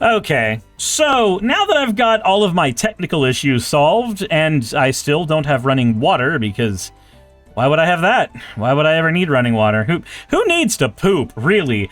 Okay, so now that I've got all of my technical issues solved, and I still don't have running water, because why would I have that? Why would I ever need running water? Who needs to poop, really?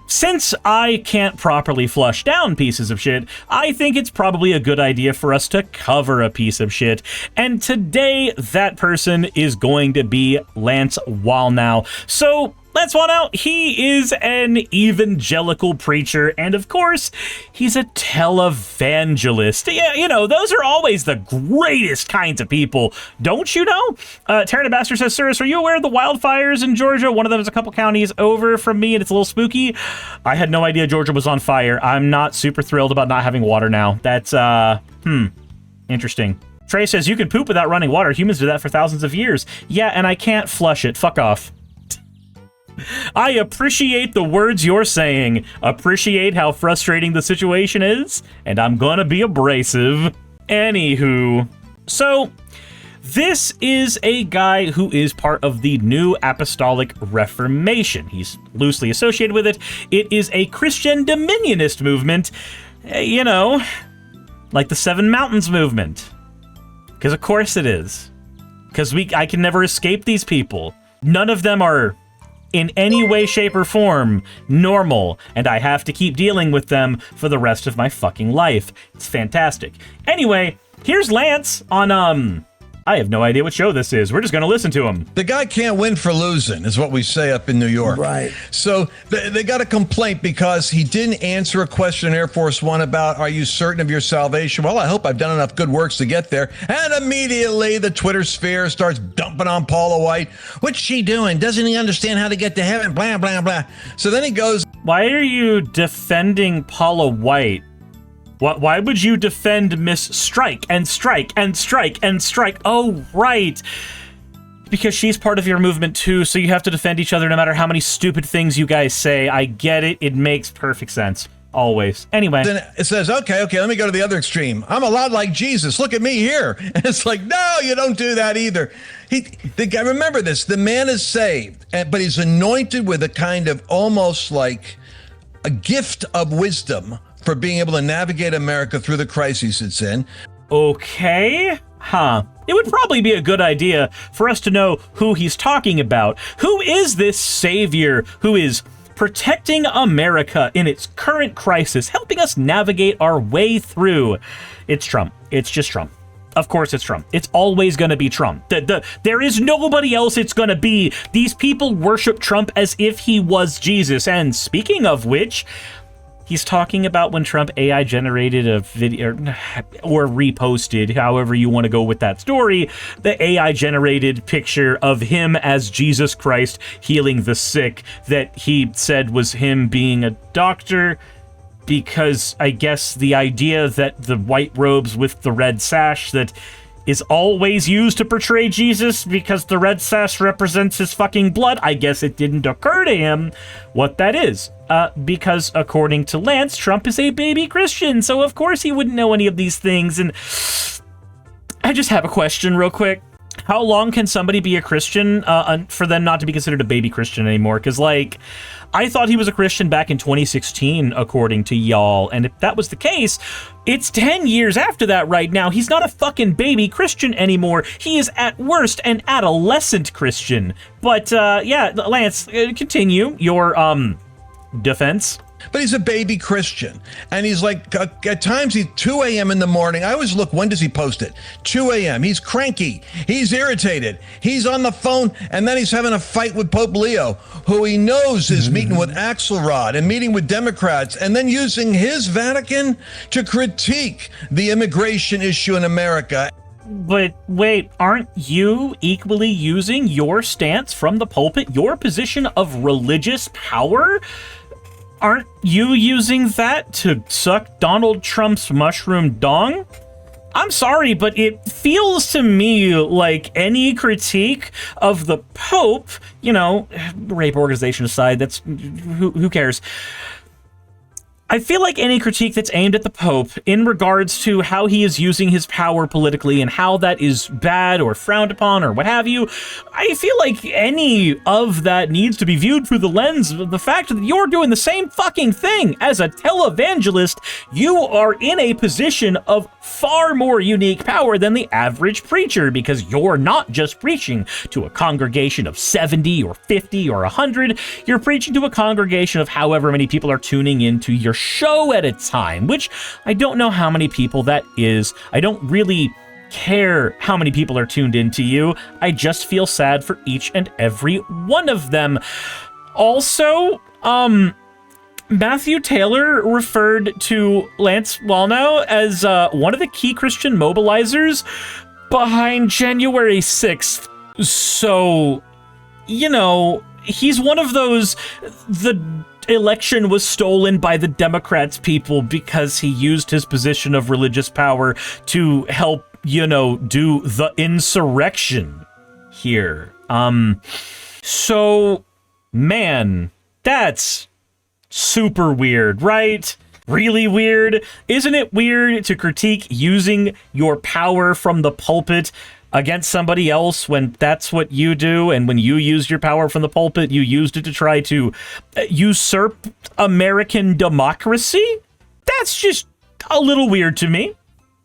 Since I can't properly flush down pieces of shit, I think it's probably a good idea for us to cover a piece of shit. And today, that person is going to be Lance Wallnau. So, Lance Wallnau, he is an evangelical preacher, and of course, he's a televangelist. Yeah, you know, those are always the greatest kinds of people, don't you know? Pteranobastard says, Suris, are you aware of the wildfires in Georgia? One of them is a couple counties over from me, and it's a little spooky. I had no idea Georgia was on fire. I'm not super thrilled about not having water now. That's, interesting. Trey says, you can poop without running water. Humans do that for thousands of years. Yeah, and I can't flush it. Fuck off. I appreciate the words you're saying, appreciate how frustrating the situation is, and I'm gonna be abrasive. Anywho, so this is a guy who is part of the New Apostolic Reformation. He's loosely associated with it. It is a Christian dominionist movement, you know, like the Seven Mountains movement. Because of course it is. Because I can never escape these people. None of them are in any way, shape, or form normal, and I have to keep dealing with them for the rest of my fucking life. It's fantastic. Anyway, here's Lance on, I have no idea what show this is. We're just gonna listen to him. The guy can't win for losing, is what we say up in New York. Right. So they got a complaint because he didn't answer a question in Air Force One about, are you certain of your salvation? Well, I hope I've done enough good works to get there. And immediately the Twitter sphere starts dumping on Paula White. What's she doing? Doesn't he understand how to get to heaven? Blah, blah, blah. So then he goes, why are you defending Paula White? Why would you defend Miss Strike and Strike and Strike and Strike? Oh, right. Because she's part of your movement too, so you have to defend each other no matter how many stupid things you guys say. I get it. It makes perfect sense. Always. Anyway. Then it says, okay, let me go to the other extreme. I'm a lot like Jesus. Look at me here. And it's like, no, you don't do that either. The guy, remember this, the man is saved, but he's anointed with a kind of almost like a gift of wisdom for being able to navigate America through the crises it's in. Okay. Huh. It would probably be a good idea for us to know who he's talking about. Who is this savior who is protecting America in its current crisis, helping us navigate our way through? It's Trump. It's just Trump. Of course it's Trump. It's always going to be Trump. There is nobody else it's going to be. These people worship Trump as if he was Jesus. And speaking of which, he's talking about when Trump AI generated a video or reposted, however you want to go with that story, the AI generated picture of him as Jesus Christ healing the sick that he said was him being a doctor, because I guess the idea that the white robes with the red sash that is always used to portray Jesus because the red sash represents his fucking blood, I guess it didn't occur to him what that is. Because according to Lance, Trump is a baby Christian, so of course he wouldn't know any of these things. And I just have a question real quick. How long can somebody be a Christian for them not to be considered a baby Christian anymore? Because, like, I thought he was a Christian back in 2016, according to y'all. And if that was the case, it's 10 years after that right now. He's not a fucking baby Christian anymore. He is, at worst, an adolescent Christian. But, yeah, Lance, continue your, defense. But he's a baby Christian. And he's like, at times, 2 a.m. in the morning. I always look, when does he post it? 2 a.m. He's cranky. He's irritated. He's on the phone. And then he's having a fight with Pope Leo, who he knows is meeting with Axelrod and meeting with Democrats, and then using his Vatican to critique the immigration issue in America. But wait, aren't you equally using your stance from the pulpit, your position of religious power? Aren't you using that to suck Donald Trump's mushroom dong? I'm sorry, but it feels to me like any critique of the Pope, you know, rape organization aside, that's, who cares? I feel like any critique that's aimed at the Pope in regards to how he is using his power politically and how that is bad or frowned upon or what have you, I feel like any of that needs to be viewed through the lens of the fact that you're doing the same fucking thing. As a televangelist, you are in a position of far more unique power than the average preacher, because you're not just preaching to a congregation of 70 or 50 or 100, you're preaching to a congregation of however many people are tuning into your show at a time, which I don't know how many people that is. I don't really care how many people are tuned into you. I just feel sad for each and every one of them. Also, Matthew Taylor referred to Lance Wallnau as one of the key Christian mobilizers behind January 6th. So, you know, he's one of those, the election was stolen by the Democrats people because he used his position of religious power to help, you know, do the insurrection here. So, man, that's super weird, right? Really weird. Isn't it weird to critique using your power from the pulpit against somebody else when that's what you do, and when you use your power from the pulpit, you used it to try to usurp American democracy? That's just a little weird to me.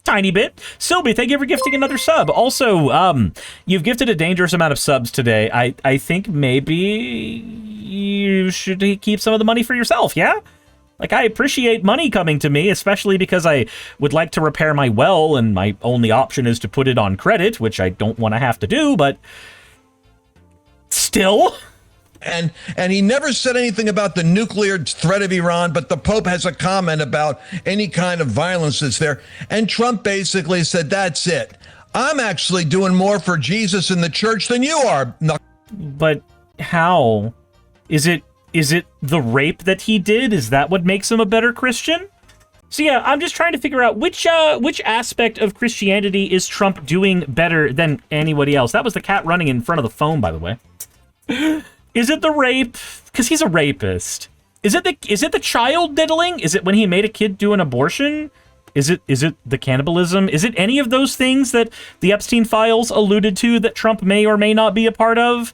Tiny bit. Sylvie, thank you for gifting another sub. Also, you've gifted a dangerous amount of subs today. I think maybe you should keep some of the money for yourself, yeah? Like, I appreciate money coming to me, especially because I would like to repair my well, and my only option is to put it on credit, which I don't want to have to do, but still. And he never said anything about the nuclear threat of Iran, but the Pope has a comment about any kind of violence that's there. And Trump basically said, that's it. I'm actually doing more for Jesus and the church than you are. But how? Is it the rape that he did? Is that what makes him a better Christian? So yeah, I'm just trying to figure out which aspect of Christianity is Trump doing better than anybody else. That was the cat running in front of the phone, by the way. Is it the rape? Because he's a rapist. Is it the child diddling? Is it when he made a kid do an abortion? Is it the cannibalism? Is it any of those things that the Epstein files alluded to that Trump may or may not be a part of?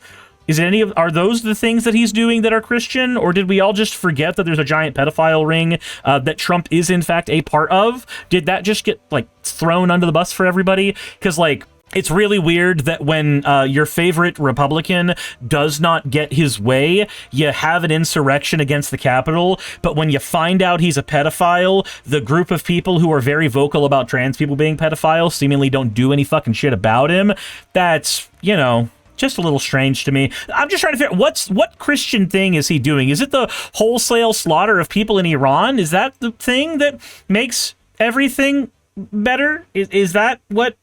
Is it are those the things that he's doing that are Christian? Or did we all just forget that there's a giant pedophile ring that Trump is in fact a part of? Did that just get like thrown under the bus for everybody? Because like, it's really weird that when your favorite Republican does not get his way, you have an insurrection against the Capitol, but when you find out he's a pedophile, the group of people who are very vocal about trans people being pedophiles seemingly don't do any fucking shit about him. That's, you know, just a little strange to me. I'm just trying to figure out what Christian thing is he doing? Is it the wholesale slaughter of people in Iran? Is that the thing that makes everything better? Is that what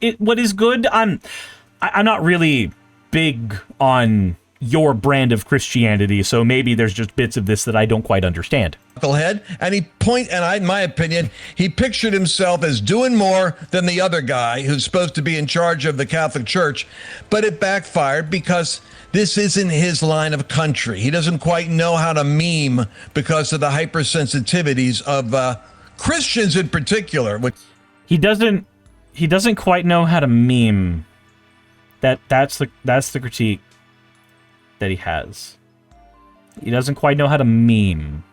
is good? I'm not really big on your brand of Christianity, so maybe there's just bits of this that I don't quite understand. And in my opinion, he pictured himself as doing more than the other guy who's supposed to be in charge of the Catholic Church, but it backfired because this isn't his line of country. He doesn't quite know how to meme because of the hypersensitivities of Christians in particular. He doesn't quite know how to meme. That's the critique that he has. He doesn't quite know how to meme.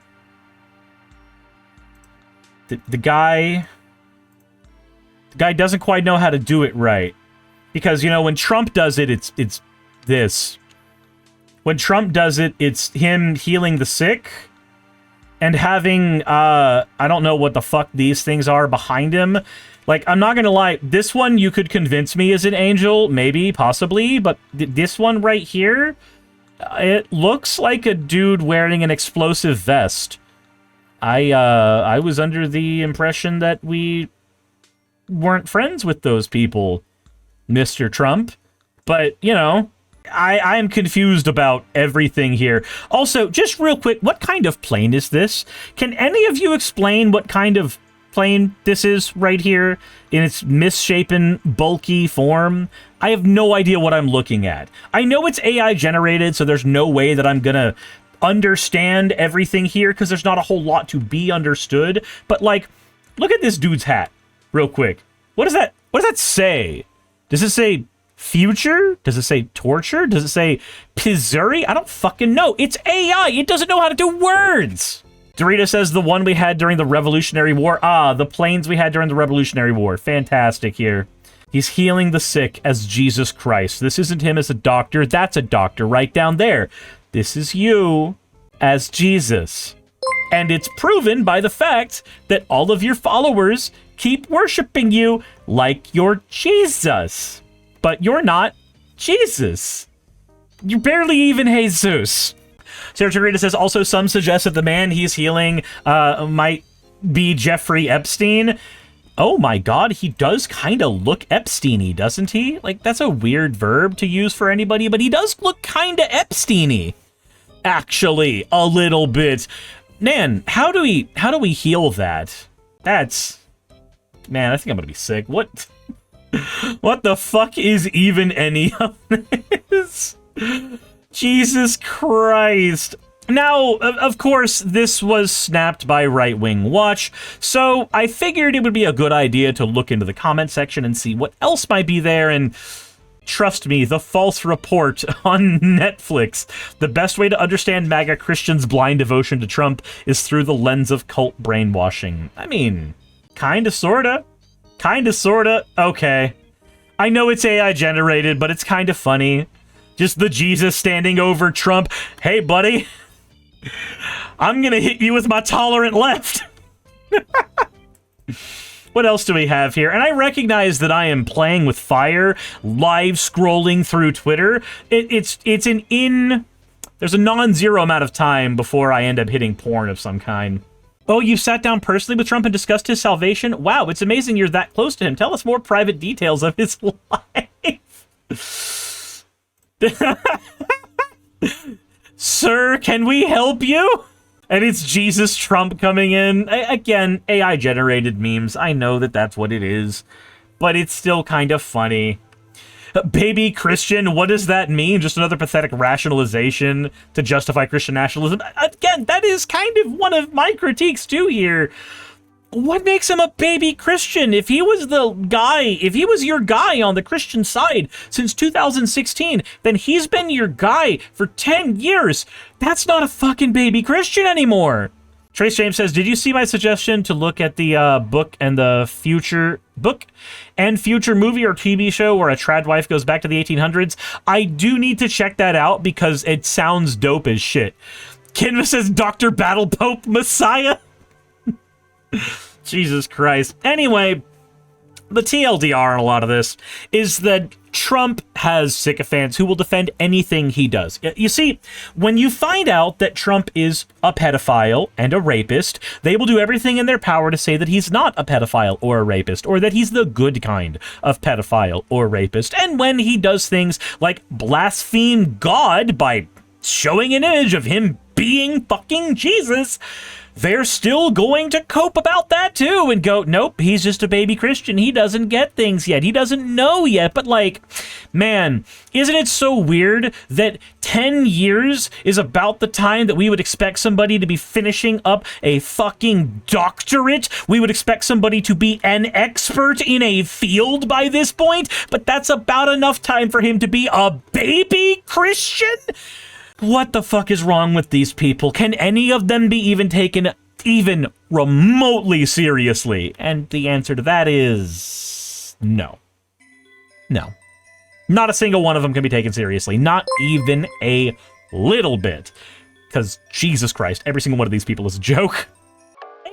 The guy doesn't quite know how to do it right. Because, you know, when Trump does it, it's this. When Trump does it, it's him healing the sick and having, I don't know what the fuck these things are behind him. Like, I'm not gonna lie, this one you could convince me is an angel, maybe, possibly, but this one right here, it looks like a dude wearing an explosive vest. I was under the impression that we weren't friends with those people, Mr. Trump. But, you know, I am confused about everything here. Also, just real quick, what kind of plane is this? Can any of you explain what kind of plane this is right here in its misshapen, bulky form? I have no idea what I'm looking at. I know it's AI generated, so there's no way that I'm gonna understand everything here because there's not a whole lot to be understood. But like, look at this dude's hat real quick. What does that say? Does it say future? Does it say torture? Does it say Pizzuri? I don't fucking know. It's AI. It doesn't know how to do words. Dorita says the one we had during the Revolutionary War. Ah, the planes we had during the Revolutionary War. Fantastic here. He's healing the sick as Jesus Christ. This isn't him as a doctor. That's a doctor right down there. This is you as Jesus. And it's proven by the fact that all of your followers keep worshiping you like you're Jesus. But you're not Jesus. You're barely even Jesus. Sarah Tarita says, also some suggest that the man he's healing might be Jeffrey Epstein. Oh my god, he does kind of look Epstein-y, doesn't he? Like, that's a weird verb to use for anybody, but he does look kind of Epstein-y. Actually, a little bit. Man, how do we heal that? That's... Man, I think I'm gonna be sick. What the fuck is even any of this? Jesus Christ. Now, of course, this was snapped by Right Wing Watch, so I figured it would be a good idea to look into the comment section and see what else might be there, and trust me, the false report on Netflix. The best way to understand MAGA Christians' blind devotion to Trump is through the lens of cult brainwashing. I mean, kinda, sorta. Kinda, sorta. Okay. I know it's AI generated, but it's kinda funny. Just the Jesus standing over Trump. Hey, buddy. I'm gonna hit you with my tolerant left. What else do we have here? And I recognize that I am playing with fire, live scrolling through Twitter. There's a non-zero amount of time before I end up hitting porn of some kind. Oh, you sat down personally with Trump and discussed his salvation? Wow, it's amazing you're that close to him. Tell us more private details of his life. Sir, can we help you? And it's Jesus Trump coming in. Again, AI-generated memes. I know that that's what it is, but it's still kind of funny. Baby Christian, what does that mean? Just another pathetic rationalization to justify Christian nationalism? Again, that is kind of one of my critiques too here. What makes him a baby Christian? If he was your guy on the Christian side since 2016, then he's been your guy for 10 years. That's not a fucking baby Christian anymore. Trace James says, did you see my suggestion to look at the book and future movie or TV show where a trad wife goes back to the 1800s? I do need to check that out because it sounds dope as shit. Kinva says, Dr. Battle Pope Messiah. Jesus Christ. Anyway, the TLDR on a lot of this is that Trump has sycophants who will defend anything he does. You see, when you find out that Trump is a pedophile and a rapist, they will do everything in their power to say that he's not a pedophile or a rapist, or that he's the good kind of pedophile or rapist. And when he does things like blaspheme God by showing an image of him being fucking Jesus, they're still going to cope about that too and go, nope, he's just a baby Christian. He doesn't get things yet. He doesn't know yet. But like, man, isn't it so weird that 10 years is about the time that we would expect somebody to be finishing up a fucking doctorate? We would expect somebody to be an expert in a field by this point, but that's about enough time for him to be a baby Christian? What the fuck is wrong with these people? Can any of them be even taken even remotely seriously? And the answer to that is no. No. Not a single one of them can be taken seriously. Not even a little bit. Because, Jesus Christ, every single one of these people is a joke.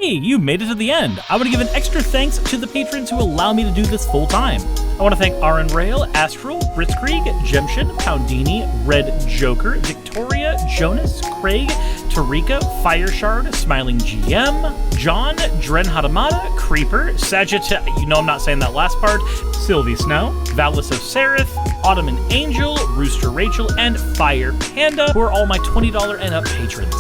Hey, you made it to the end. I want to give an extra thanks to the patrons who allow me to do this full time. I want to thank Aaron Rail, Astral, Britzkrieg, Jemshin, Poundini, Red Joker, Victoria, Jonas, Craig, Tarika, Fireshard, Smiling GM, John, Dren Hadamada, Creeper, Sagitta, you know I'm not saying that last part, Sylvie Snow, Valis of Seraph, Ottoman Angel, Rooster Rachel, and Fire Panda, who are all my $20 and up patrons.